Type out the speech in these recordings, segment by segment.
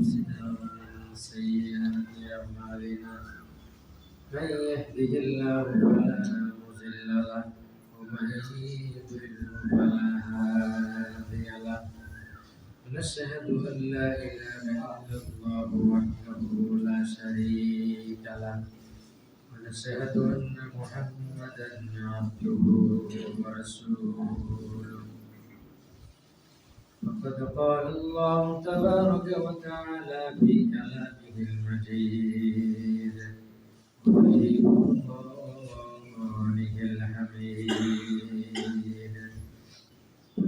أنفسنا ومن سيئات أعمالنا من يهده الله فلا مضل له ومن يضلل فلا هادي له ونشهد أن لا إله إلا الله وحده لا شريك له ونشهد أن محمدا عبده ورسوله فقد قال الله تبارك وتعالى في كلامه المجيد وفي قرآنه الحميد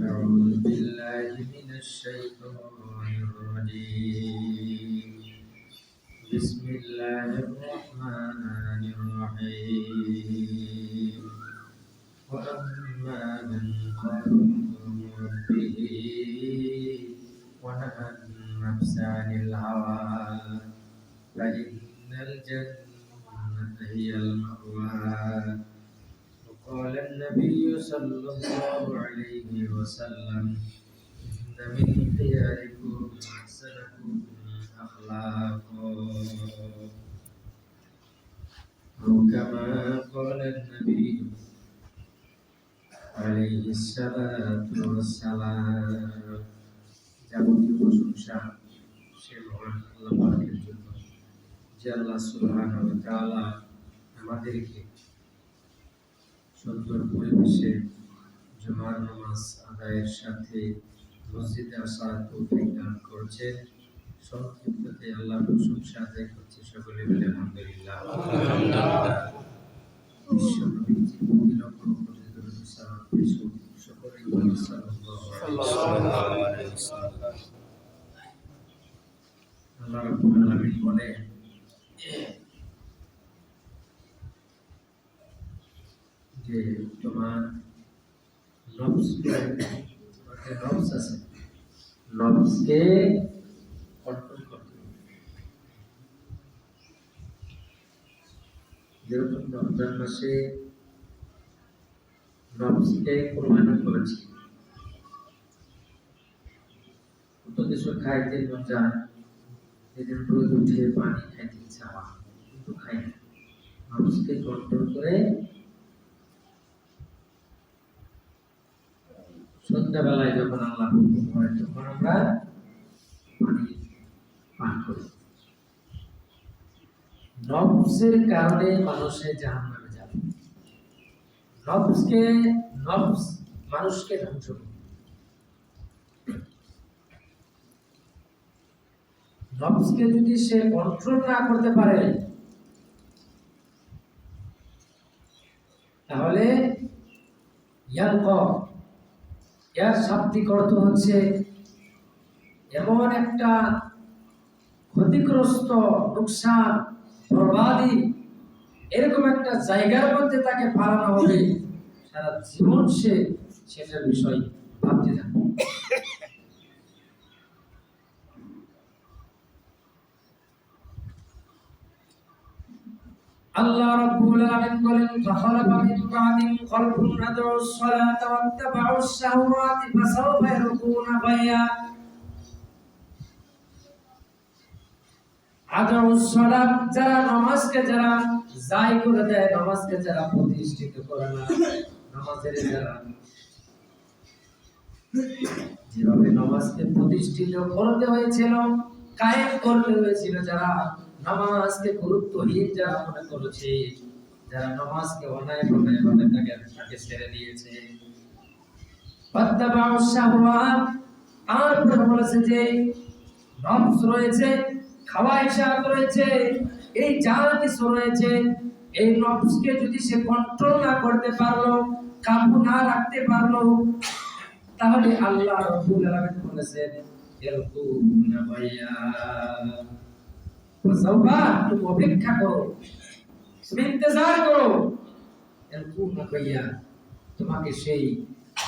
أعوذ بالله من الشيطان الرجيم بسم الله الرحمن الرحيم وأما من قام ربه ونهى النفس عن الهوى فإن الجنة هي المأوى وقال النبي صلى الله عليه وسلم إن من خياركم أحسنكم أخلاقا أو كما قال النبي عليه الصلاة والسلام যাবতীয় প্রশংসা সে মহান আল্লাহ পাকের জন্য যে আল্লাহ সুবহানাহু ওয়া তাআলা আমাদেরকে সুন্দর পরিবেশে জুমার নামাজ আদায়ের সাথে মসজিদে আসার তৌফিক দান করেছেন। সংক্ষিপ্ততে আল্লাহর প্রশংসা আদায় করছে, সকলে বলে আলহামদুলিল্লাহ। বিশ্বনবীজি প্রতি লক্ষ কোটি দরুদ সালাম পেশ সকলেই বলে সাল্লাল্লাহু আলাইহি ওয়াসাল্লাম। আল্লাহ রাব্বুল আলামিন বলেন যে তোমার নফসকে কন্ট্রোল করতে হবে। যেরকম রমজান মাসে নফসকে কোরবানি করেছি, কত কিছু খাইতে মন যায়, এদের রোদ উঠে পানি খাইতে ইচ্ছা হয় কিন্তু খাই না। নফসকে কন্ট্রোল করে সন্ধ্যাবেলায় যখন আল্লাহ হুকুম হয় তখন আমরা পানি পান করি। নফসের কারণে মানুষের জাহান্নামে যাবে। নফস মানুষকে ধ্বংস করে। নফসকে যদি সে কন্ট্রোল না করতে পারে তাহলে এর শাব্দিক অর্থ হচ্ছে এমন একটা ক্ষতিগ্রস্ত, নোকসান, বরবাদি এরকম একটা জায়গার মধ্যে তাকে পালানো হবে, সারা জীবন সে সেটার বিষয় ভাবতে থাকবে। আল্লাহ রাব্বুল আলামিন বলেন ফাখালাফা মিন বা'দিহিম খালফুন আদাউস সালাতা ওয়াত্তাবাউস শাহওয়াতি ফাসাওফা ইয়াকুনা গায়্যা। আদাউস সালাত যারা নামাজকে যারা জায় করে দেয়, নামাজকে যারা প্রতিষ্ঠিত করে না, নামাজের যারা যেভাবে নামাজকে প্রতিষ্ঠিত করতে হয়েছিল, কায়েম করতে হয়েছিল, যারা নামাজকে গুরুত্বহীন যারা মনে করেছে, যারা নামাজকে অন্যায়ভাবে তাকে ছেড়ে দিয়েছে, ফাত্তাবাউস শাহওয়াত, তারপরে বলেছে যে নফস রয়েছে, খাওয়াইশা রয়েছে, এই যা কিছু রয়েছে, এই নফসকে যদি সে কন্ট্রোল না করতে পারলো, কাবু না রাখতে পারলো, তাহলে আল্লাহ রাব্বুল আলামিন বলেছেন ইয়ারকুনা গায়্যা। তুমি অপেক্ষা করো, তুমি ইন্তজার করো, তোমাকে সেই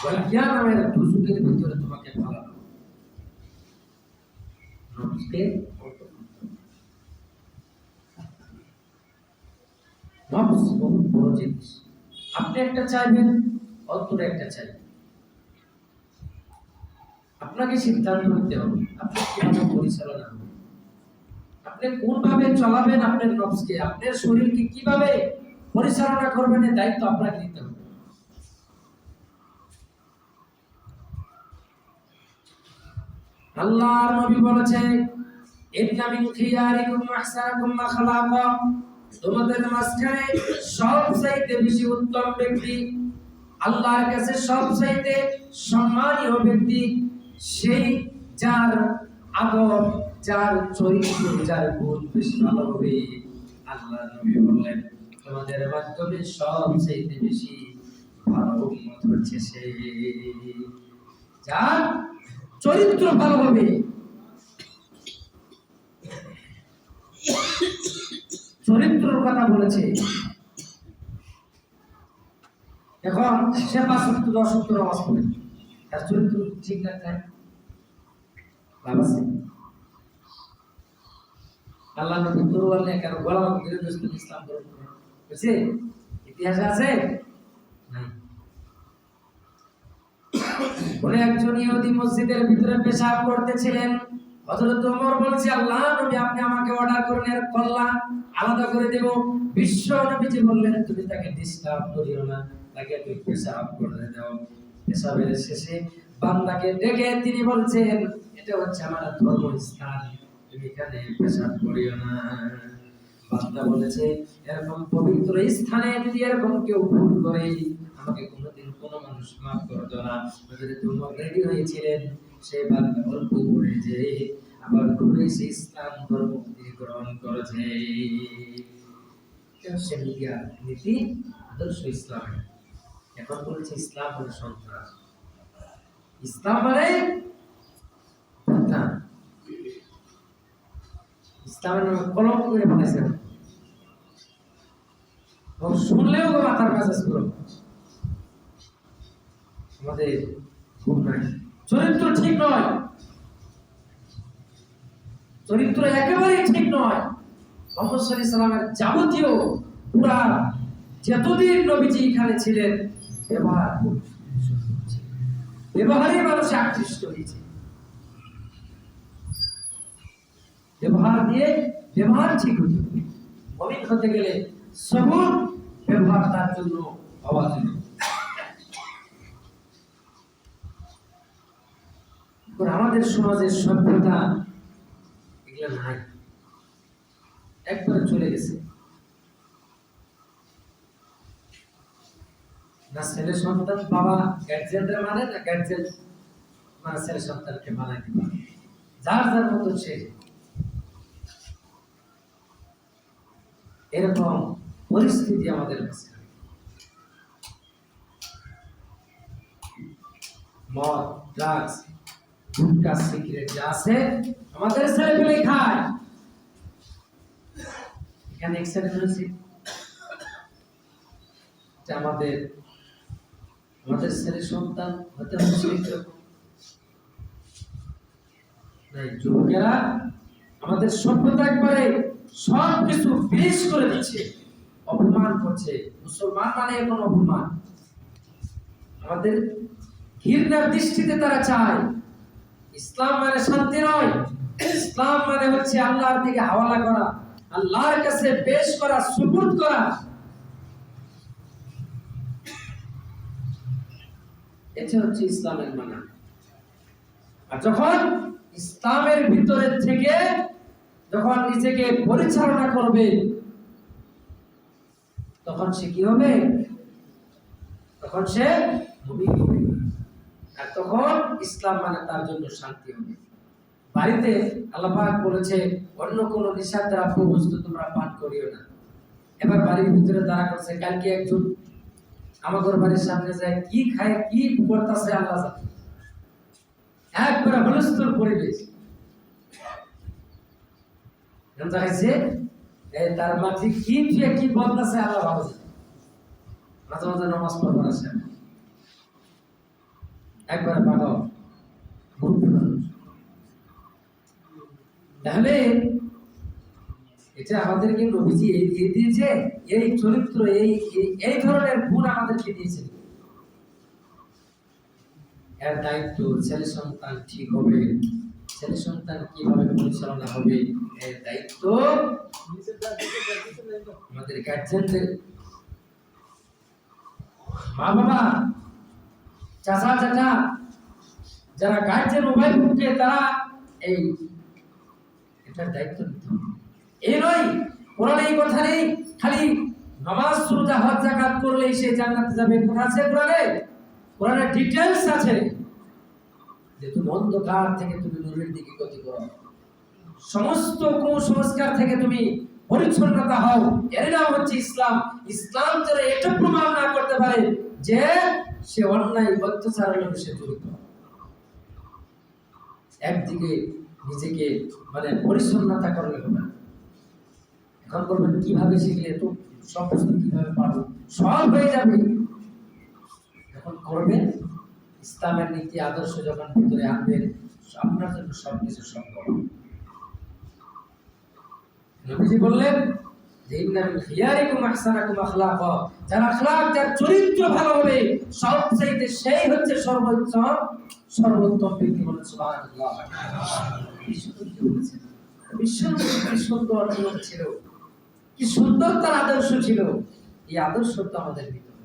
গায়্যা নামের দুজকের ভিতরে তোমাকে ফালানো। নফস বহুত বড় জিনিস। আপনি একটা চাইবেন, অন্তরে একটা চাইবেন, আপনাকে সিদ্ধান্ত নিতে হবে আপনি কিভাবে পরিচালনা করবেন। আপনি কোনভাবে চলাবেন আপনার নফসকে, আপনার শরীরকে কিভাবে পরিচালনা করবেন, এই দায়িত্ব আপনাকে নিতে হবে। আল্লাহর নবী বলেছে, ইন্না মিন খিয়ারিকুম আহসানুকুম আখলাকা, তোমাদের মাঝখানে সবচাইতে বেশি উত্তম ব্যক্তি, আল্লাহর কাছে সবচাইতে সম্মানীয় ব্যক্তি সেই যার আদব, যার চরিত্র, যার গুণ বেশি ভালো হবে। আল্লাহর নবী বললেন, তোমাদের মাধ্যমে সবচাইতে বেশি ভালো উম্মত হচ্ছে সে যার চরিত্র ভালো হবে। চরিত্রের কথা বলেছে। এখন সে ৫ ওয়াক্ত ১০ ওয়াক্ত নামাজ পড়ে, তার চরিত্র ঠিক না থাকে, লাভ আছে? আল্লাহ নবী তরবারি নিয়ে কেন গোলাম বিরোধী ইসলাম গ্রহণ করে বুঝছে? ইতিহাসে আছে নাই? বলে একজন ইহুদি মসজিদের ভিতরে পেশাব করতেছিলেন। হযরত ওমর বলেছে, আল্লাহ নবী আপনি আমাকে অর্ডার করেন, এর কল্লা আলাদা করে দেব। বিশ্ব নবীজি বললেন, তুমি তাকে ডিস্টার্ব করিও না, তাকে তুমি পেশাব করে দাও। পেশাবের শেষে বান্দাকে ডেকে তিনি বলছেন, এটা হচ্ছে আমার ধর্মস্থান, তুমি এখানে পেশাব করিও না। বান্দা বলেছে, এরকম পবিত্র স্থানে যদি এরকম কেউ ভুল করে, আমাকে কোনোদিন কোনো মানুষ মাফ করতো না। যদি তোমরা রেডি হয়েছিলেন, সেই বান্দা অল্প করে যে আবার ঘুরে সেই ইসলাম ধর্ম গ্রহণ করেছে। সে মিডিয়া নীতি আদর্শ ইসলাম। এখন বলছে ইসলাম মানে সন্ত্রাস, ইসলাম মানে না, ইসলামের নামে কলঙ্ক করে বানাইছে। শুনলেও মাথার মেজাজ পুরো আমাদের খুব নাই, চরিত্র ঠিক নয়, চরিত্র একেবারেই ঠিক নয়। মুহাম্মদ সাল্লাল্লাহু আলাইহি সাল্লামের যাবতীয় পুরা যতদিন নবীজি এখানে ছিলেন, ব্যবহারে মানুষ আকৃষ্ট হয়েছে। ব্যবহার দিয়ে ব্যবহার ঠিক হতে হবে। মুমিন হতে গেলে সবর ব্যবহার তার জন্য হওয়া জন্য। আমাদের সমাজের সভ্যতা এগুলো নাই, একবারে চলে গেছে। না ছেলে সন্তান বাবা গার্জেনরা মানে, না গার্জেন মানে ছেলে সন্তানকে মানাইতে পারে, যার যার মতো সে। এরকম পরিস্থিতি আমাদের কাছে। মদ, ড্রাগস, গুটখা, সিগারেট যা আছে আমাদের ছেলেগুলোই খায়। এখানে এক্সাইটেড হয়েছে যে আমাদের ছেলে সন্তান হতে হচ্ছে নাই। যুবকেরা আমাদের সভ্যতা একবারে সব কিছু বিলীন করে দিচ্ছে, অপমান করছে। মুসলমান মানে এখন অপমান, আমাদের ঘৃণার দৃষ্টিতে তারা চায়। ইসলাম মানে শান্তি নয়, ইসলাম মানে হচ্ছে আল্লাহর দিকে হাওয়ালা করা, আল্লাহর কাছে পেশ করা, সুপুর্দ করা। এটা হচ্ছে ইসলামের মানা। আর যখন ইসলামের ভিতরে থেকে যখন নিজেকে পরিচালনা করবে, তখন সে কি হবে? তখন সে মুমিন হবে। আর তখন ইসলাম মানে তার জন্য শান্তি হবে। বাড়িতে আল্লাহ পাক বলেছে, অন্য কোনো নিষেধাজ্ঞা বস্তু তোমরা পান করিও না। এবার বাড়ির ভিতরে দাঁড়া করছে, কালকে একজন আমাদের বাড়ির সামনে যায়, কি খায় কি করতেছে আল্লাহ জানে, একবারে হুলস্থুল পরিবেশ। তার মাঝে কি কি বলতেছে আল্লাহ ভালো জানে। মাঝে মাঝে নামাজ পড়বার আসে, একবারে পাগল। তাহলে এটা আমাদেরকে নবীজি এই দিয়েছে, এই চরিত্র, এই ধরনের গুণ আমাদেরকে দিয়েছে। এর দায়িত্ব ছেলে সন্তান ঠিক হবে, ছেলে সন্তান কিভাবে পরিচালনা হবে এর দায়িত্ব আমাদের গার্জেনদের। মা বাবা, চাচা চাচা যারা গার্জেন উভয়পক্ষে, তারা এই এটার দায়িত্ব নিতে হবে। এই নয় কোরআনে এই কথা নেই খালি নামাজ রোজা হজ যাকাত করলেই সে জান্নাতে যাবে, কথা আছে কোরআনে? কোরআনে ডিটেইলস আছে যে তুমি অন্ধকার থেকে তুমি নূরের দিকে গতি করো, সমস্ত কুসংস্কার থেকে তুমি পরিচ্ছন্নতা হও। এর নাম হচ্ছে ইসলাম। ইসলাম যারা এটা প্রমাণ না করতে পারে যে সে অন্যায় অত্যাচারের লোকে সে জড়িত, একদিকে নিজেকে মানে পরিচ্ছন্নতা করলে হবে না। এখন বলবেন কিভাবে শিখলে, তো সব কিছু কিভাবে পারবো, সব হয়ে যাবে যখন করবেন। ইসলামের নীতি আদর্শ যখন ভিতরে আনবেন, আপনার জন্য সবকিছু সম্ভব। নবীজি বললেন যে ইন্না মিন খিয়ারিকুম আহসানাকুম আখলাকা, যার আখলাক, যার চরিত্র ভালো হবে, সবচেয়ে সেই হচ্ছে সর্বোত্তম ব্যক্তি। বলেন সুবহানাল্লাহ। বিশ্বনবী কি সুন্দর লোক ছিল, কি সুন্দর তার আদর্শ ছিল। এই আদর্শ তো আমাদের ভিতরে,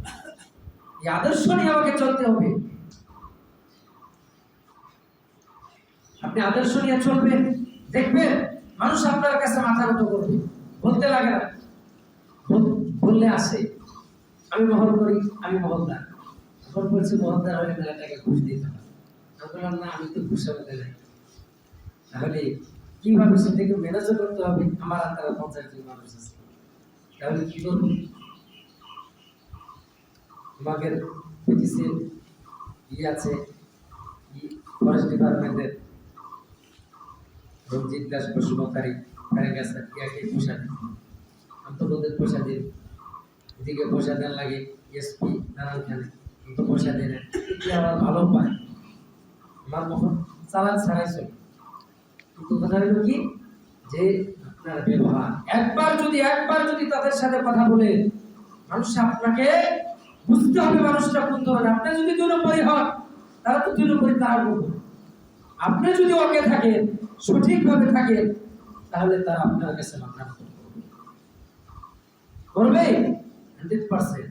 এই আদর্শ নিয়ে আমাকে চলতে হবে। আপনি আদর্শ নিয়ে চলবেন, দেখবেন মানুষ আপনার কাছে মাথা নত করবে, বলতে লাগে না, বললে আসে আমি মহল করি, আমি মহলদার। এখন বলছি মহলদার হলে মেলাটাকে ঘুষ দিতে হবে। আমি বললাম না, আমি তো ঘুষের মধ্যে নাই। তাহলে কিভাবে সেটাকে ম্যানেজ করতে হবে? আমার আন্দারা 50 জন মানুষ আছে, তাহলে কি করবো? আমাদের পিটিসির আছে ফরেস্ট ডিপার্টমেন্টের রঞ্জিত দাস পশুমকারী ইয়াকে পয়সা দিন, আমি তো ওদের পয়সা দিই, এদিকে পয়সা দেন লাগে এসপি নানানখানে, আমি তো পয়সা দিই না, আমার ভালো পায়, আমার মহন চালান ছাড়াই চলে। কিন্তু কথা হলো কি যে আপনার ব্যবহার, একবার যদি তাদের সাথে কথা বলে, মানুষ আপনাকে বুঝতে হবে মানুষটা কোন ধরনের। আপনি যদি 2 নম্বরই হন, তারা তো 2 নম্বরই তারা করবে। আপনি যদি ওকে থাকেন, সঠিকভাবে থাকেন, তাহলে তারা আপনার কাছে মাথা নত করবে 100%।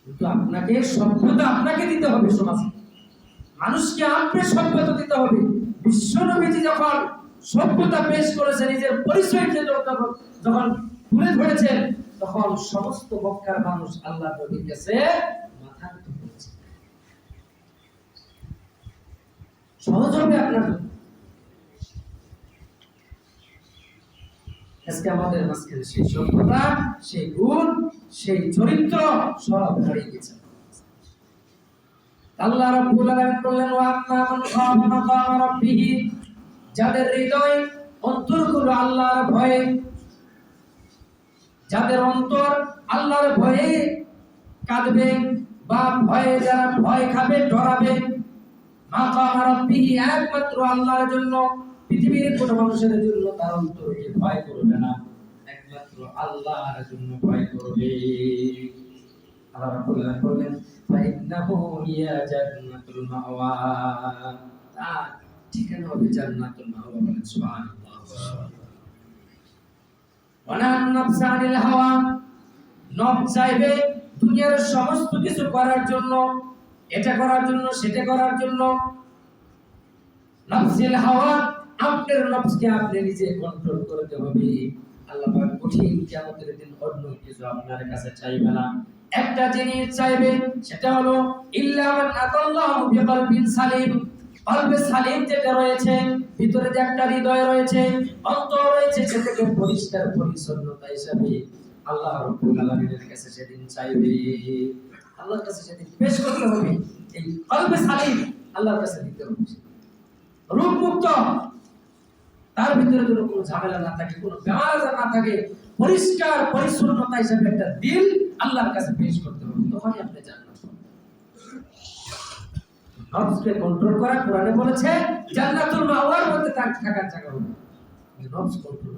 কিন্তু আপনাকে সভ্যতা আপনাকে দিতে হবে, সমাজে মানুষকে আপনি সভ্যতা দিতে হবে। বিশ্বনবীজি যখন সভ্যতা পেশ করেছেন, নিজের পরিচয়কে যখন তুলে ধরেছেন, তখন সমস্ত মক্কার মানুষ আল্লাহর নবীর কাছে মাথা নত করেছে। সহজ হবে আপনার জন্য। আজকে আমাদের মাঝখানে সেই সভ্যতা, সেই গুণ, সেই চরিত্র সব হারিয়ে গেছে। আল্লাহ রাব্বুল আলামিন বললেন ওয়া আম্মা মান খাফা মাকামা রাব্বিহি, যাদের হৃদয় অন্তরগুলো আল্লাহর ভয়ে, যাদের অন্তর আল্লাহর ভয়ে কাঁদবে বা ভয়ে যারা ভয় খাবে, ডরাবে, মাকামা রাব্বিহি একমাত্র আল্লাহর জন্য, পৃথিবীর কোনো মানুষের জন্য তার অন্তরকে ভয় করবে না, একমাত্র আল্লাহর জন্য ভয় করবে। আল্লাহ রাব্বুল আলামিন বললেন ফাইন্নাহু হিয়া জান্নাতুল মাওয়া, তার ঠিকানা হবে জান্নাতুল মাওয়া। বলেন সুবহানাল্লাহ। ওয়ালা নাফসা আনিল হাওয়া, নফস চাইবে দুনিয়ার সমস্ত কিছু করার জন্য, এটা করার জন্য, সেটা করার জন্য। নফসিল হাওয়া, আপনার নফসকে আপনি নিজে কন্ট্রোল করতে হবে। আল্লাহ পাক কঠিন কিয়ামতের দিন অন্য কিছু আপনার কাছে চাইবে না, একটা জিনিস চাইবে, সেটা হলো ইল্লা মান আতাল্লাহু বিকলবিন সালিম। কলবে সালিম যেটা রয়েছে, ভিতরে যে একটা হৃদয় রয়েছে, অন্তর রয়েছে, সেটাকে পরিষ্কার পরিচ্ছন্নতা হিসাবে আল্লাহ রাব্বুল আলামিনের কাছে সেদিন চাইবে। আল্লাহর কাছে সেদিন পেশ করতে হবে। এই কলবে সালিম আল্লাহর কাছে দিতে হবে, রূপ মুক্ত, তার ভিতরে কোনো ঝামেলা না থাকে, কোনো বেমার আজার না থাকে, পরিষ্কার পরিচ্ছন্নতা হিসেবে একটা দিল আল্লাহর কাছে পেশ করতে হবে। তখনই আপনি জান্নাত পাবেন। নফসকে কন্ট্রোল করা কোরআনে বলেছে জান্নাতুল মাওয়ার মধ্যে থাকার জায়গা হবে। নফস কন্ট্রোল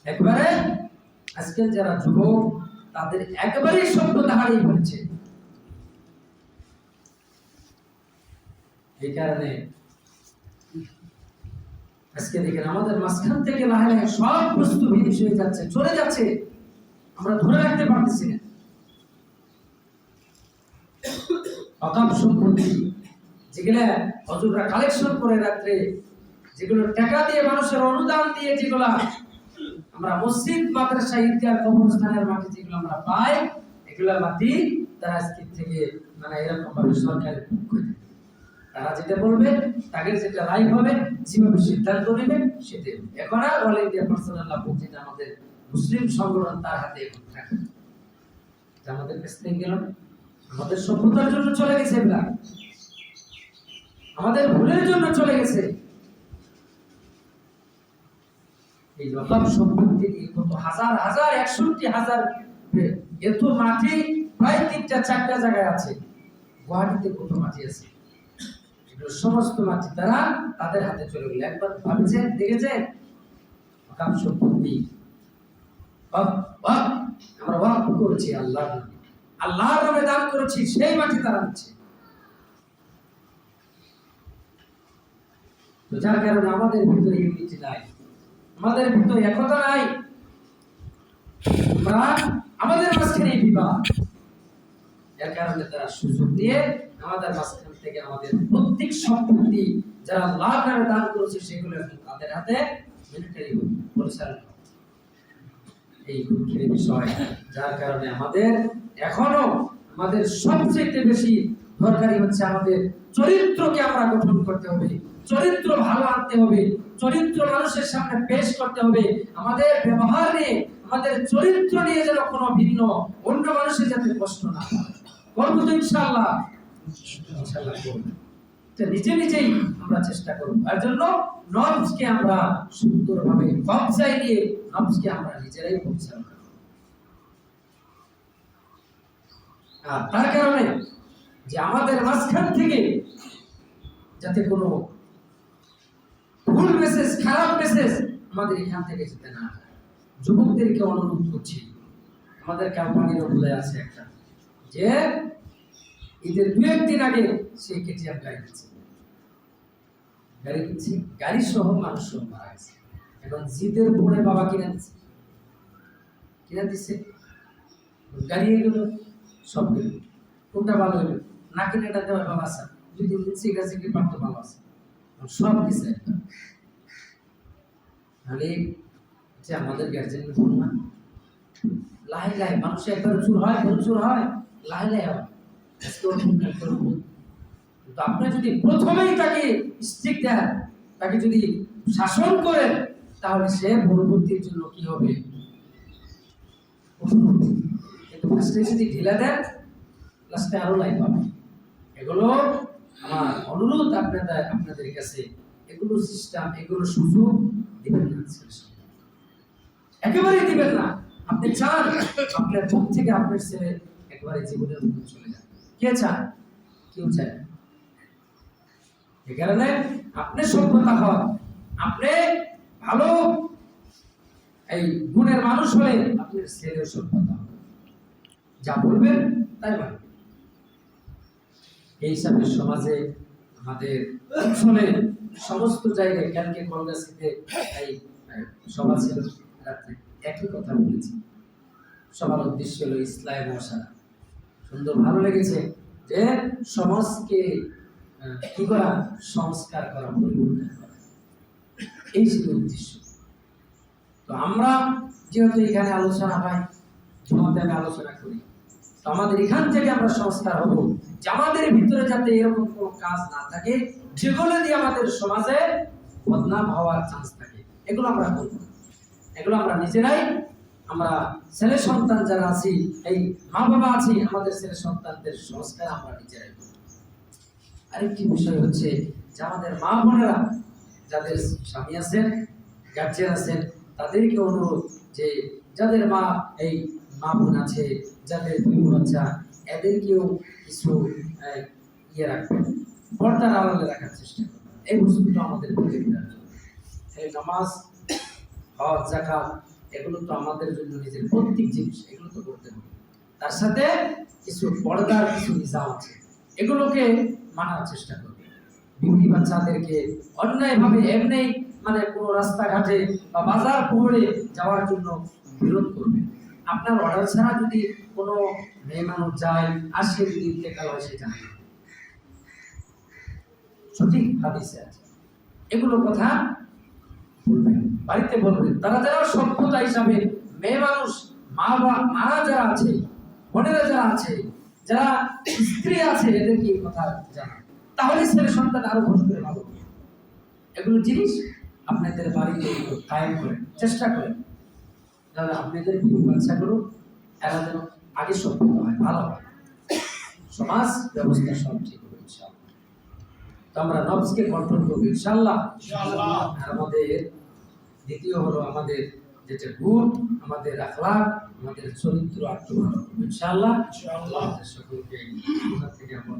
একবারে আজকাল যারা যুবক, তাদের একবারেই সভ্যতা হারিয়ে ফেলছে। এই কারণে আজকে দেখেন আমাদের মাঝখান থেকে লাহে লাহে সব বস্তু বিদেশ হয়ে যাচ্ছে, চলে যাচ্ছে, আমরা ধরে রাখতে পারতেছি না। অকাপ সম্পত্তি যেগুলা হজুররা কালেকশন করে রাত্রে, যেগুলো টাকা দিয়ে মানুষের অনুদান দিয়ে যেগুলা আমরা মসজিদ মাদ্রাসা ঈদগাহ কবরস্থানের মাটি যেগুলো আমরা পাই, এগুলা মাটি তারা আজকে থেকে মানে এরকম ভাবে সরকারের বুক করে দেবে। তারা যেটা বলবে, তাদের যেটা রায় হবে, যেভাবে সিদ্ধান্ত নেবে সেটাই। এখন আর অল ইন্ডিয়া পার্সোনাল ল বুক যেটা আমাদের মুসলিম সংগঠন তার হাতে এখন থাকে, আমাদের কাছ থেকে গেল, আমাদের সভ্যতার জন্য চলে গেছে, এগুলা আমাদের ভুলের জন্য চলে গেছে। এই রকম সম্পত্তি কত হাজার হাজার 61,000 এত মাটি প্রায় 3-4টা জায়গায় আছে। গুয়াহাটিতে কত মাটি আছে, এগুলো সমস্ত মাটি তারা তাদের হাতে চলে গেল। একবার ভাবেছেন, দেখেছেন রকম সম্পত্তি আমরা ওয়াকফ করেছি আল্লাহর নামে দান করেছি, সেই মাটি তারা নিচ্ছে। তো যার কারণে আমাদের ভিতরে ইউনিটি নাই, আমাদের ভিতরে একতা নাই, আমাদের মাঝখানে বিবাদ। এর কারণে তারা সুযোগ দিয়ে আমাদের মাঝখান থেকে আমাদের প্রত্যেক সম্পত্তি যারা আল্লাহর নামে দান করেছে সেগুলো এখন তাদের হাতে মিলিটারি পরিচালনা। এই দুঃখের বিষয়, যার কারণে আমাদের এখনো আমাদের সবচেয়ে বেশি দরকারি হচ্ছে আমাদের চরিত্রকে আমরা গঠন করতে হবে, চরিত্র ভালো আনতে হবে, চরিত্র মানুষের সামনে পেশ করতে হবে। আমাদের ব্যবহার নিয়ে, আমাদের চরিত্র নিয়ে যেন কোনো ভিন্ন অন্য মানুষের যাতে কষ্ট না হয়। করবো তো ইনশাআল্লাহ, ইনশাআল্লাহ করবো। নিজে নিজেই আমরা চেষ্টা করব। এর জন্য নফসকে আমরা সুন্দরভাবে কবজায় নিয়ে নফসকে আমরা নিজেরাই পরিচালনা করব। আর তার কারণে যে আমাদের মাঝখান থেকে যাতে কোনো ভুল মেসেজ, খারাপ মেসেজ আমাদের এখান থেকে যেতে না হয়। যুবকদেরকে অনুরোধ করছি, আমাদের কোম্পানির বলে আছে একটা, যে ঈদের 2-1 দিন আগে সে কেটিএম গাড়ি কিনছে, গাড়ি সহ মানুষ সহ মারা গেছে। এখন জিদের পরে বাবা কিনে দিচ্ছে গাড়ি, এগুলো সব গেল, কোনটা ভালো হইল না কিনে এটা দেওয়ার বাবা আছে, 2 দিন শিখেছে কি পারতো ভালো আছে, সব দিচ্ছে। তাহলে যে আমাদের গার্জেন ভুল না, লাহে লাহে মানুষ একবার চুর হয়, লাহে লাহে হয়। আপনি যদি প্রথমেই তাকে স্ট্রিক দেন, তাকে যদি শাসন করেন, তাহলে সে পরবর্তীর জন্য কি হবে, কিন্তু ফার্স্টে যদি ঢিলা দেন, লাস্টে আরো লাইন পাবে। এগুলো আমার অনুরোধ আপনাদের কাছে, এগুলো সিস্টেম, এগুলো সুযোগ দিবেন না, একেবারেই দিবেন না। আপনি চান আপনার মুখ থেকে আপনার ছেলে একেবারে জীবনের মধ্যে চলে যায়, কে চান? কেউ চায় না। এই কারণে আপনি সভ্যতা হন, আপনি ভালো এই গুণের মানুষ হলে আপনার ছেলের সভ্যতা হবে, যা বলবেন তাই মানবে। এই হিসাবে সমাজে আমাদের অঞ্চলে সমস্ত জায়গায় কালকে কলগাছিতে এই সভা ছিল, রাত্রে একই কথা বলেছি। সবার উদ্দেশ্য হলো ইসলাম ভাষা, সুন্দর ভালো লেগেছে যে সমাজকে কি করা, সংস্কার করা, পরিবর্তন করা, এই ছিল উদ্দেশ্য। তো আমরা যেহেতু এখানে আলোচনা হয়, জমাতে আমি আলোচনা করি, তো আমাদের এখান থেকে আমরা সংস্কার হব, যে আমাদের ভিতরে যাতে এরকম কোনো কাজ না থাকে যেগুলো দিয়ে আমাদের সমাজে বদনাম হওয়ার চান্স থাকে, এগুলো আমরা করব। এগুলো আমরা নিজেরাই, আমরা ছেলে সন্তান যারা আছি, এই মা বাবা আছি, আমাদের ছেলে সন্তানদের সংস্কার আমরা নিজেরাই করব। আরেকটি বিষয় হচ্ছে যে আমাদের মা বোনেরা যাদের স্বামী আছেন, গার্জিয়ান আছেন, তাদেরকে অনুরোধ যে যাদের এই মা বোন আছে, যাদের 2 বাচ্চা, এদেরকেও কিছু ইয়ে রাখবেন, পর্দার আড়ালে রাখার চেষ্টা করবেন। এই বস্তুটা আমাদের বলে দেওয়ার জন্য, এই নামাজ, হজ, যাকাত, এগুলো তো আমাদের জন্য নিজের প্রত্যেক জিনিস, এগুলো তো করতে হবে। তার সাথে কিছু পর্দার কিছু নিজাম আছে, এগুলোকে মানার চেষ্টা করবে। বিবি বাচ্চাদেরকে অন্যায়ভাবে এমনি মানে কোনো রাস্তাঘাটে বা বাজার পড়ে যাওয়ার জন্য বিরোধ করবে। আপনার অর্ডার ছাড়া যদি কোনো মেয়ে মানুষ যায় আর সে যদি ইন্তেকাল হয় সেটা সঠিক হাদিসে আছে। এগুলো কথা বলবেন, বাড়িতে বলবেন। তারা যারা সভ্যতা হিসাবে মেয়ে মানুষ, মা যারা আছে, বোনেরা যারা আছে, যারা স্ত্রী আছে, এদেরকে এই কথা জানা, তাহলে ছেলে সন্তান আরো ভোট করে ভালো হবে। এগুলো জিনিস আপনাদের বাড়িতে কায়েম করেন, চেষ্টা করেন, যারা আপনাদের বাচ্চাগুলো এরা যেন আগে সভ্যতা হয়, ভালো হয়, সমাজ ব্যবস্থা সব ঠিক হবে ইনশাআল্লাহ। তো আমরা নফসকে কন্ট্রোল করবো ইনশাআল্লাহ। আর আমাদের দ্বিতীয় হলো আমাদের যেটা গুণ, আমাদের আখলাক, আমাদের চরিত্র আত্মভাব ইনশাআল্লাহ। সকলকে থেকে আমরা